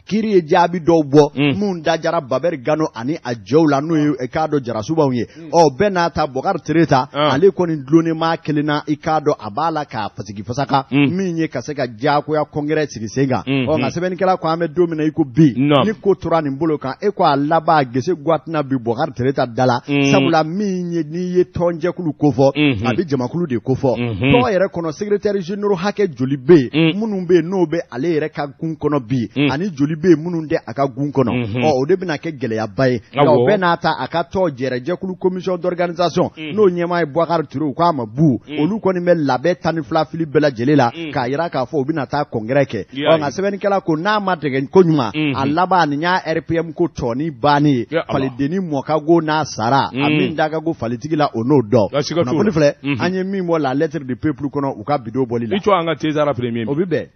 Kiri ye jaabi dɔw bɔ mun dajara Babɛri Gano ani a jɛw la n'o ye k'a dɔn Jarasubaw ye bɛɛ n'a ta Bokari Tereta ale kɔni dulonnen maa kelen na I k'a dɔn a b'a la k'a fasigi fasaka min ye ka se ka diyagoya kɔngɛrɛ sigi sen kan nka sɛbɛnnikɛla ko an bɛ don min na I ko bi ni ko tora nin bolo kan e ko a laban gese guwatina bi Bokari Tereta da la sabula min ye n'i ye tɔnjɛkulu ko fɔ a bɛ jamakulu de ko fɔ tɔn yɛrɛ kɔnɔ secrétaire généraux hakɛ joli bɛ yen minnu bɛ yen n'o bɛ ale yɛrɛ ka gun kɔnɔ bi ani joli bɛ yen minnu tɛ a ka gun kɔnɔ o de bɛna kɛ gɛlɛyaba ye nka o bɛɛ n'a ta a ka tɔ jɛrɛjɛkulu commission d'organisation n'o ɲɛmaa ye Bokari Ture u k'a ma bu olu kɔni bɛ labɛn 12 fili bɛɛ lajɛlen la k'a jira k'a fɔ u bɛna taa kɔngɛrɛ kɛ nka sɛbɛnnikɛla ko n'a ma tigɛ ko ɲuman a laban nin y'a RPM ko tɔni bannen ye falideni mɔkago n'a sara a min da ka go falitigi la o n'o dɔn kunnafoni filɛ an ye min bɔ la lettre du peuple kɔnɔ u ka bidon bɔli la i to an ka César premier o bi bɛn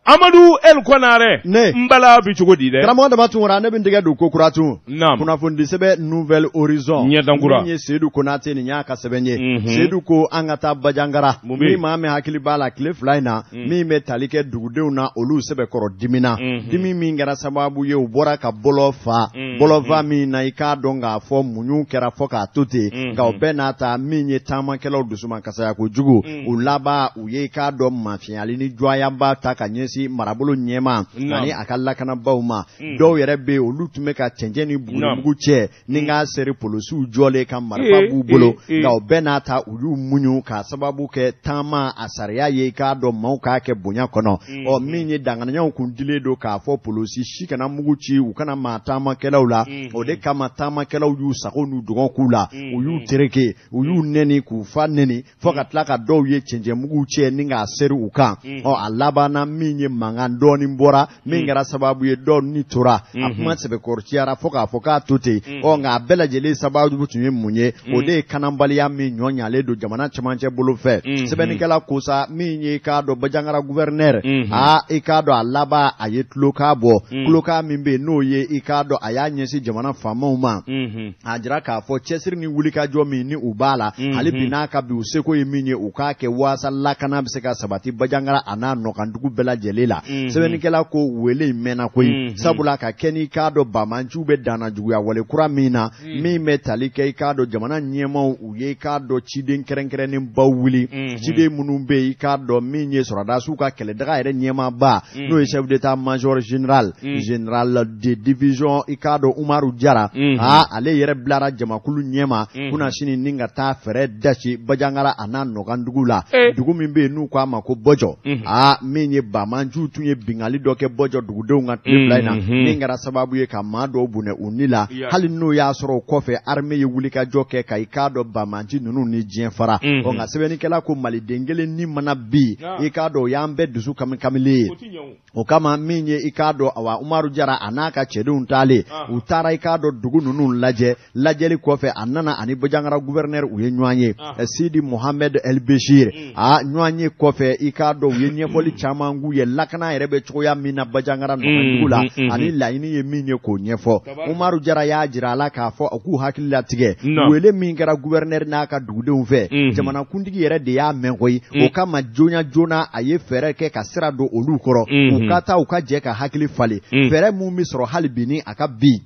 Amadou El Konare ne mbala bi cogo di dɛ karamɔgɔ dama tun wara ne bɛ tigɛ don ko kura tun naam kunnafoni sɛbɛn Nouvelle Horizon ɲɛdankura min ye Seydou Konate nin y'a ka sɛbɛn ye Seydou ko an ka taa Bajangara min maa min hakili b'a la tile 2 in na min bɛ tali kɛ dugudenw na olu sɛbɛkɔrɔ dimina dimi min kɛra sababu ye u bɔra ka bɔlɔ fa min na I k'a dɔn k'a fɔ muɲu kɛra fɔ k'a to ten nka o bɛɛ n'a ta min ye taamakɛlaw dusuma kasaya kojugu u laban u ye I k'a dɔn mafiyali ni jɔyaba ta ka ɲɛsin marabolo ɲɛma ani a ka lakanabaw ma dɔw yɛrɛ bɛ olu tun bɛ ka cɛncɛn ni bugubugu cɛ ni k'a seri polisiw jɔlen ka marifa b'u bolo nka o bɛɛ n'a ta u y'u muɲu k'a sababu kɛ taama a sariya ye I k'a dɔn maaw k'a kɛ bonya kɔnɔ min ye danganiyaw kun dilen don k'a fɔ polisi si kana mugu ci u kana maa taamakɛlaw la o de kama taamakɛlaw y'u sago n'u dɔgɔ k'u la u y'u tereke u y'u nɛni k'u fa nɛni fɔ ka tila ka dɔw ye cɛncɛnmugu cɛ ni k'a seri u kan a labanna min ye mankan dɔɔni bɔra min kɛra sababu ye dɔw ni tora a kuma sɛbɛkɔrɔciyara fɔ k'a fɔ k'a to ten nka a bɛɛ lajɛlen sababu tun ye mun ye o de ye kanabaliya min ɲɔ ɲalen don jamana cɛmancɛ bolo fɛ sɛbɛnnikɛla kosa min ye I k'a dɔn Bajangara gouverneur I k'a dɔn a laban a ye tulokan bɔ tulokan min bɛ yen n'o ye I k'a dɔn a y'a ɲɛsin jamana faamaw ma a jira k'a fɔ cɛsiri ni wulikajɔ min ni u b'a la hali bi n'a ka bi u seko ye min ye u k'a kɛ waasa lakana bɛ se ka sabati Bajangara a n'a nɔkandugu bɛɛ lajɛlen wele la sɛbɛnnikɛla ko wele mɛnna koyi sabula ka kɛ ni k'a dɔn Bamanju bɛ danna juguya wale kura min na min bɛ tali kɛ i k'a dɔn jamana ɲɛmaaw u ye i k'a dɔn ciden kɛrɛnkɛrɛnnen baw wuli ciden minnu bɛ yen i k'a dɔn min ye sɔrɔdasiw ka kɛlɛdaga yɛrɛ ɲɛmaaba n'o ye chef d'état major général de division i k'a dɔn Umaru Jara ale yɛrɛ bilara jamakulu ɲɛma kuna sini ni ka taa fɛɛrɛ dasi Bajangara a n'a nɔgandugu la dugu min bɛ yen n'u k'a ma ko Bɔjɔ min ye Bamanju tun ye bingali dɔ kɛ Bɔjɔ dugudenw ka tile fila in na min kɛra sababu ye ka maa dɔw bunɛ u ni la hali n'o y'a sɔrɔ o kɔfɛ armée ye wulikajɔ kɛ ka i k'a dɔn Bamanji ninnu ni diɲɛ fara nka sɛbɛnnikɛla ko maliden kelen ni mana bi i k'a dɔn o y'an bɛɛ dusu kamikamile ye o kama min ye i k'a dɔn Umaru Jara a n'a ka cɛdenw taalen u taara i k'a dɔn dugu ninnu lajɛli kɔfɛ a nana ani Bajangara gouverneur u ye ɲɔgɔn ye Sidi Mohamed El Beshir ɲɔgɔn ye kɔfɛ i k'a dɔn u ye ɲɛfɔli caman k'u ye lakana yɛrɛ bɛ cogoya min na Bajangara nɔgɔdugu la ani laɲini ye min ye k'o ɲɛfɔ Umaru Jara y'a jira a la k'a fɔ k'u hakili latigɛ wele min kɛra gouverneur n'a ka dugudenw fɛ jamanakuntigi yɛrɛ de y'a mɛn koyi o kama joona a ye fɛɛrɛ kɛ ka sira don olu kɔrɔ u ka taa u ka jɛ ka hakili falen fɛɛrɛ mun bɛ sɔrɔ hali bi ni a ka bi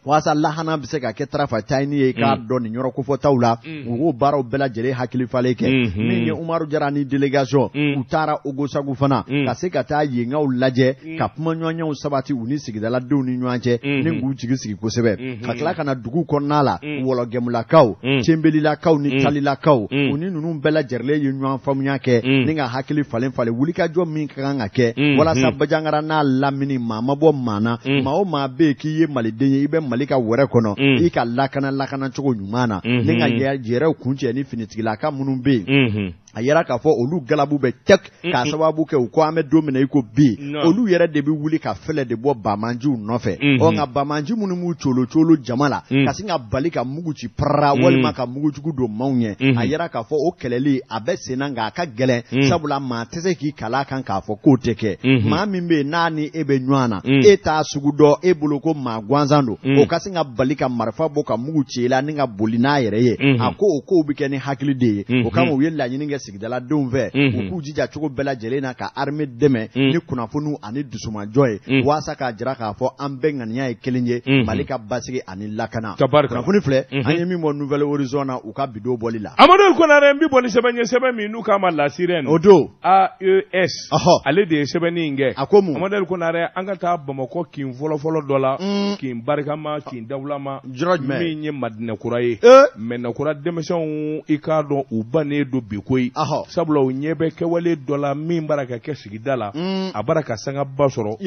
walasa lahana bɛ se ka kɛ tarafa tayini ye k'a dɔn nin yɔrɔ kofɔtaw la u k'o baaraw bɛɛ lajɛlen hakili falen kɛ min ye Umaru Jara ni délégation u taara Ogosagu fana ka se ka taa yenkaw lajɛ ka kuma ɲɔgɔnyaw sabati u ni sigidaladenw ni ɲɔgɔn cɛ ni k'u jigi sigi kosɛbɛ ka tila ka na dugu kɔnɔna la Wɔlɔgɛmulakaw Cɛnbelilakaw ni Talilakaw u ni ninnu bɛɛ lajɛlen ye ɲɔgɔn faamuya kɛ ni ka hakili falen wulikajɔ min ka kan ka kɛ walasa Bajangara n'a lamini maa ma bɔ maa na maa o maa bɛ yen k'i ye maliden ye i bɛ Mali ka wɛrɛ kɔnɔ i ka lakana cogo ɲuman na ni ka yɛrɛw kuncɛ ni finitigilaka minnu bɛ yen a yɛrɛ k'a fɔ olu galabu bɛ tɛk k'a sababu kɛ u ko an bɛ don min na i ko bi olu yɛrɛ de bɛ wuli ka fɛlɛ de bɔ Bamanjiw nɔfɛ nka Bamanji minnu m'u colo jama la ka sin ka bali ka mugu ci parara walima ka mugujugu don maaw ɲɛ a yɛrɛ k'a fɔ o kɛlɛli a bɛ sen na nka a ka gɛlɛn sabula maa tɛ se k'i kala kan k'a fɔ k'o tɛ kɛ maa min bɛ yen n'a ni e bɛ ɲɔgɔn na e t'a sugu dɔn e bolo ko maa gansan don o ka sin ka bali ka marifa bɔ ka mugu ci i la ni ka boli n'a yɛrɛ ye a ko o kow bɛ kɛ ni hakili de ye o kama u ye laɲini kɛ sigidaladenw fɛ u k'u jija cogo bɛɛ lajɛlen na ka armée dɛmɛ ni kunnafoniw ani dusumajɔ ye walasa k'a jira k'a fɔ an bɛɛ ŋaniya ye kelen ye Mali ka basigi ani lakana kunnafoni filɛ an ye min bɔ Nouvelle Horizon na u ka bidon bɔli la Amadu Konare n bɛ bɔ ni sɛbɛn ye sɛbɛn min n'u k'a ma la sirène o don AES ale de ye sɛbɛnnin in kɛ a ko mun Amadu Konare an ka taa Bamakɔ kin fɔlɔfɔlɔ dɔ la kin barikama kin dawulama min ye Madinɛkura ye Mɛnɛkura denmisɛnw i k'a dɔn u bannen don bi koyi sabula u ɲɛ bɛ kɛwale dɔ la min bara ka kɛ sigida la a bara ka sangaba sɔrɔ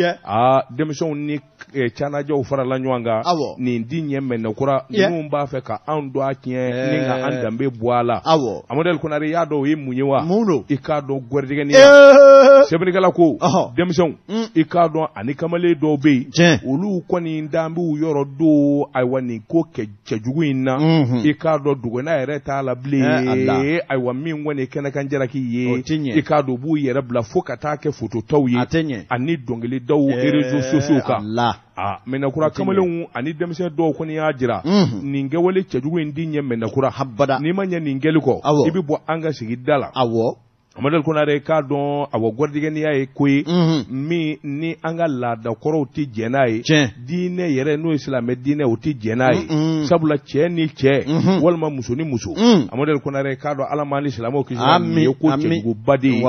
denmisɛnw ni canajɛw farala ɲɔgɔn kan nin di ɲɛ Mɛnɛkura ninnu b'a fɛ ka anw don a tiɲɛ ni ka an danbe bɔ a la Amadu Konare y'a dɔn o ye mun ye wa i k'a dɔn gɛrɛdigɛni sɛbɛnnikɛla ko denmisɛnw i k'a dɔn ani kamalen dɔw bɛ yen olu kɔni dan b'u yɔrɔ don ayiwa nin ko cɛjugu in na i k'a dɔn duguna yɛrɛ t'a la bilen ayiwa min kɔni kɛnɛkan jalaki ye i k'a dɔn u b'u yɛrɛ bila fo ka taa kɛ fototaw ye ani dɔnkilidaw réseaux sociaux kan Mɛnɛkura kamalenw ani denmisɛn dɔw kɔni y'a jira nin kɛwale cɛjugu in di ɲɛ Mɛnɛkura n'i ma ɲɛ nin kɛli kɔ i bɛ bɔ an ka sigida la Amadu Konare k'a dɔn gɔrɔdigɛniya ye ko ye min ni an ka laadakɔrɔw tɛ jɛn n'a ye diinɛ yɛrɛ n'o ye silamɛ diinɛ o tɛ jɛn n'a ye sabula cɛ ni cɛ walima muso ni muso Amadu Konare k'a dɔn Ala ma ni silamɛw kisi min ye ko cɛjuguba de ye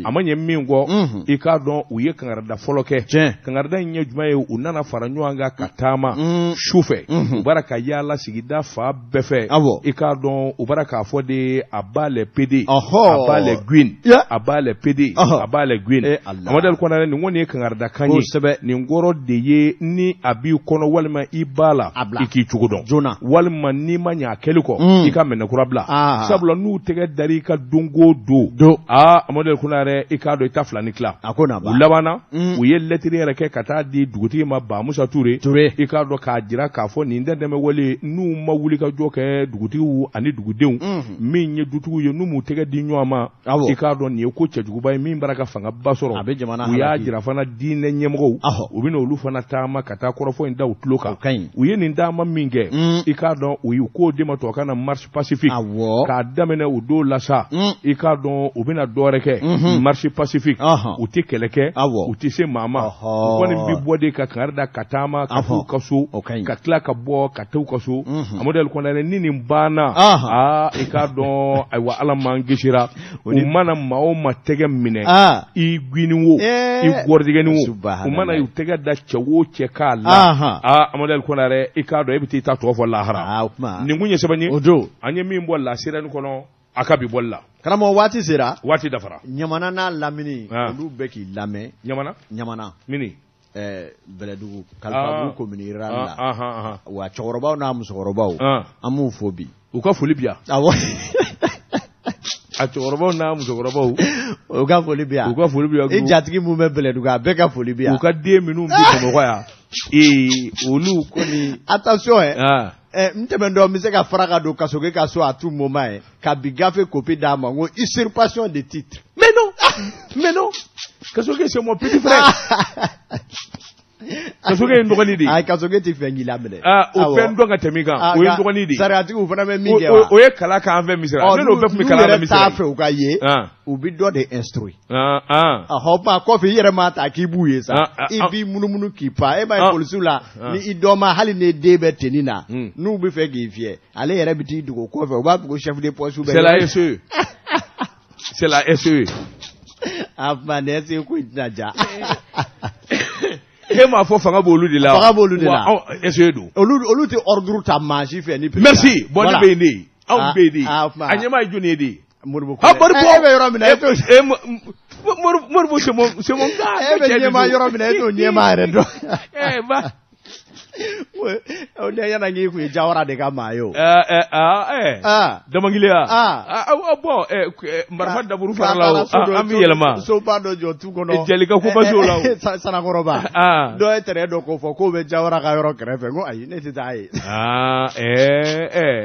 a ma ɲɛ min kɔ i k'a dɔn u ye kangarida fɔlɔ kɛ kangarida in ɲɛ jumɛn ye u nana fara ɲɔgɔn kan ka taama su fɛ u bara ka yaala sigida fa bɛɛ fɛ i k'a dɔn u bara k'a fɔ de a b'a lɛ pede a b'a lɛ gwin a b'a lɛ pede a b'a lɛ gwin Amadu Konare nin kɔni ye kangarida kan ye nin kɔrɔ de ye ni a b'i kɔnɔ walima i b'a la i k'i cogo dɔn walima n'i ma ɲɛ a kɛli kɔ i ka Mɛnɛkura bila sabula n'u tɛgɛ dar'i ka don o don Amadu Konare i k'a dɔn i ta fila ni tila u labanna u ye lɛtiri yɛrɛ kɛ ka taa di dugutigi ma Bamusa Ture i k'a dɔn k'a jira k'a fɔ nin dɛmɛ wale n'u ma wuli ka jɔ kɛ dugutigiw ani dugudenw min ye dutigiw ye n'u m'u tɛgɛ di ɲɔgɔn ma k'a dɔn nin ye ko cɛjuguba ye min bara ka fanga ba sɔrɔ u y'a jira fana diinɛ ɲɛmɔgɔw u bɛna olu fana taama ka taa kɔrɔfɔ in da u tulo kan u ye nin taama min kɛ i k'a dɔn u y'u k'o de ma to a ka na marche pacifique k'a daminɛ u don la sa i k'a dɔn u bɛna dɔwɛrɛ kɛ marche pacifique u tɛ kɛlɛ kɛ u tɛ se maa ma u kɔni bɛ bɔ de ka kangari da ka taama ka t'u ka so ka tila ka bɔ ka t'u ka so Amadou Ali Konare ni nin banna i k'a dɔn ayiwa Ala m'an kisira u mana maa o maa tɛgɛ minɛ i gwini wo i gɔrɔdigɛni wo u mana y'u tɛgɛ da cɛ o cɛ k'a la Amadou Ali Konare i k'a dɔn e bɛ t'i ta tɔgɔ fɔ lahara nin kun ye sɛbɛn ye an ye min bɔ lasirani kɔnɔ a ka bi bɔli la karamɔgɔ waati sera waati dafara Ɲamana n'a lamini olu bɛ k'i lamɛn Ɲamana mini Bɛlɛdugu Kalifabugu commune rurale la wa cɛkɔrɔbaw n'a musokɔrɔbaw an m'u fo bi u ka foli bi yan a cɛkɔrɔbaw n'a musokɔrɔbaw u ka foli bi yan i jatigi mun bɛ Bɛlɛdugu a bɛɛ ka foli bi yan u ka den minnu bi Bamakɔ yan olu kɔni attention n tɛmɛntɔ n bɛ se ka fara ka don Kasoge ka so à tout moment ka bi gafe copie d'a ma n ko usurpation de titre mais non Kasoge c'est mon petit frère Kasoge ye n dɔgɔnin de ye Kasoge tɛ fɛn k'i la minɛ o fɛn dɔn ka tɛmɛ kan o ye n dɔgɔnin de ye sariyatigiw fana bɛ min kɛ wa o ye kala k'an fɛ misira ne n'o bɛɛ tun bɛ kala la misira n'u yɛrɛ t'a fɛ u ka ye u bɛ dɔ de instruire o tuma kɔfɛ i yɛrɛ m'a ta k'i b'u ye sa i b'i munumunu k'i pan e ma ye polisiw la ni i dɔn ma hali ni den bɛ tenni na n'u bɛ fɛ k'i fiyɛ ale yɛrɛ bɛ t'i dogo kɔfɛ u b'a fɔ ko chef de poste bɛ c'est la SE c'est la SE a tuma nin SE ko in tɛna ja e m'a fɔ fanga b'olu de la SE don olu tɛ ordre ta maa si fɛ ni merci bon ne bɛ yen de anw bɛ yen de a ɲɛmaa ye jɔnni ye de Moribo e bɛ yɔrɔ min na Moribo c'est mon gars e bɛ ɲɛmaa yɔrɔ min na e t'o ɲɛmaa yɛrɛ dɔn o de yana ngi ku Jawara de ka maa ye o Damangiliya bon marifa daburu fara la o an bɛ yɛlɛma soba dɔ jɔ tu kɔnɔ Jalika ko basi o la o Sanakɔrɔba dɔ ye tɛrɛ dɔ ko fɔ k'o bɛ Jawara ka yɔrɔ kɛrɛfɛ ko ayi ne tɛ taa ye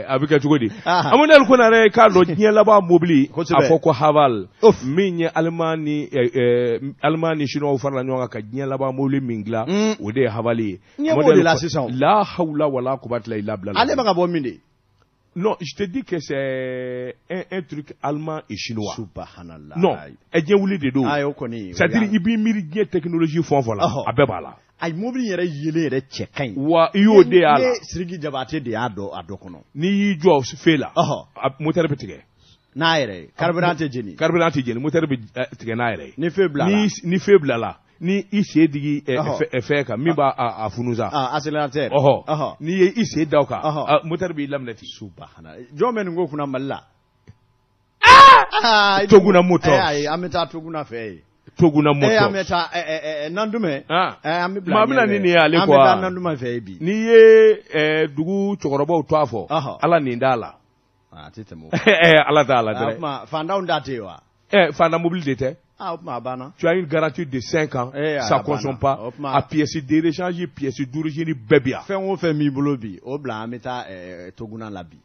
a bɛ kɛ cogo di Amadou Ali Konare k'a dɔn diɲɛ laban mobili a fɔ ko Haval min ye Allemagne ni Chinois farala ɲɔgɔn kan ka diɲɛ laban mobili min dilan o de ye Haval ye la hawla wala quwwata illa billah ale bɛ ka bɔ min de non je te dis que c'est un truc allemand et chinois subhanallah non diɲɛ wuli de don c'est-à-dire i b'i miiri diɲɛ technologie fɛn o fɛn la a bɛɛ b'a la ayi mobili yɛrɛ yelen yɛrɛ cɛ ka ɲi wa i y'o de y'a la Siriki Jabate de y'a dɔn a dɔ kɔnɔ n'i y'i jɔ fɛ la moteur bɛ tigɛ n'a yɛrɛ carburant tɛ jeni moteur bɛ tigɛ n'a yɛrɛ ni feu bila la ni feu bila la ni i sen digi fɛn kan min b'a a funuza accélérateur n'i ye i sen da o kan moteur b'i laminɛ ten subhanallah jɔn bɛ nin ko kunna Mali la Toguna moto ayi an bɛ taa Toguna fɛ yen Toguna moto an bɛ taa Nandume an bɛ bila maa bɛna nin ye ale an bɛ taa Nandume fɛ yen bi n'i ye dugu cɛkɔrɔbaw to a fɔ Ala nin d'a la a tɛ tɛmɛ o Ala t'a la dɛ fantanw da tɛ yen wa fantan mobile de tɛ tu as une garantie de 5 ans, ça ne consomme pas. À pièces d'échange, pièces d'origine, bébé. Fais on fait mi bolo bi. Au blanc, meta Toguna labi.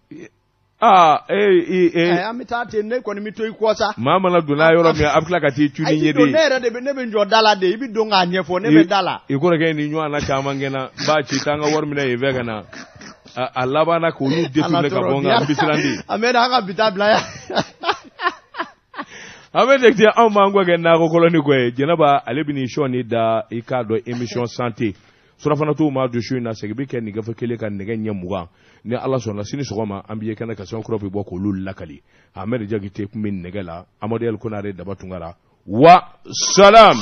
Ameta te ne koni mi to iko sa. Mama na dona yoro mi abkla ka ti tuni yede. Ne re de ne be njo dala de ibi donga nyefo ne be dala. Iko re ni nyo ana chama ngena ba chi tanga wor mi na yevega na. Alaba na ko nu detule ka bonga bisirandi. Ameda anga bitabla ya. Avec des gens en mango na ko koloni ko jenaba ale bi ni shoni da i ka do émission santé surafana to ma do shoni na segbe ken ni gafa kele kan nege nyamuga ni Allah sonna sini sogoma ambiye kana ka son kropi boko lul lakali Ahmed Jagite kumin negala Amadou Ali Konare dabatungara wa salam.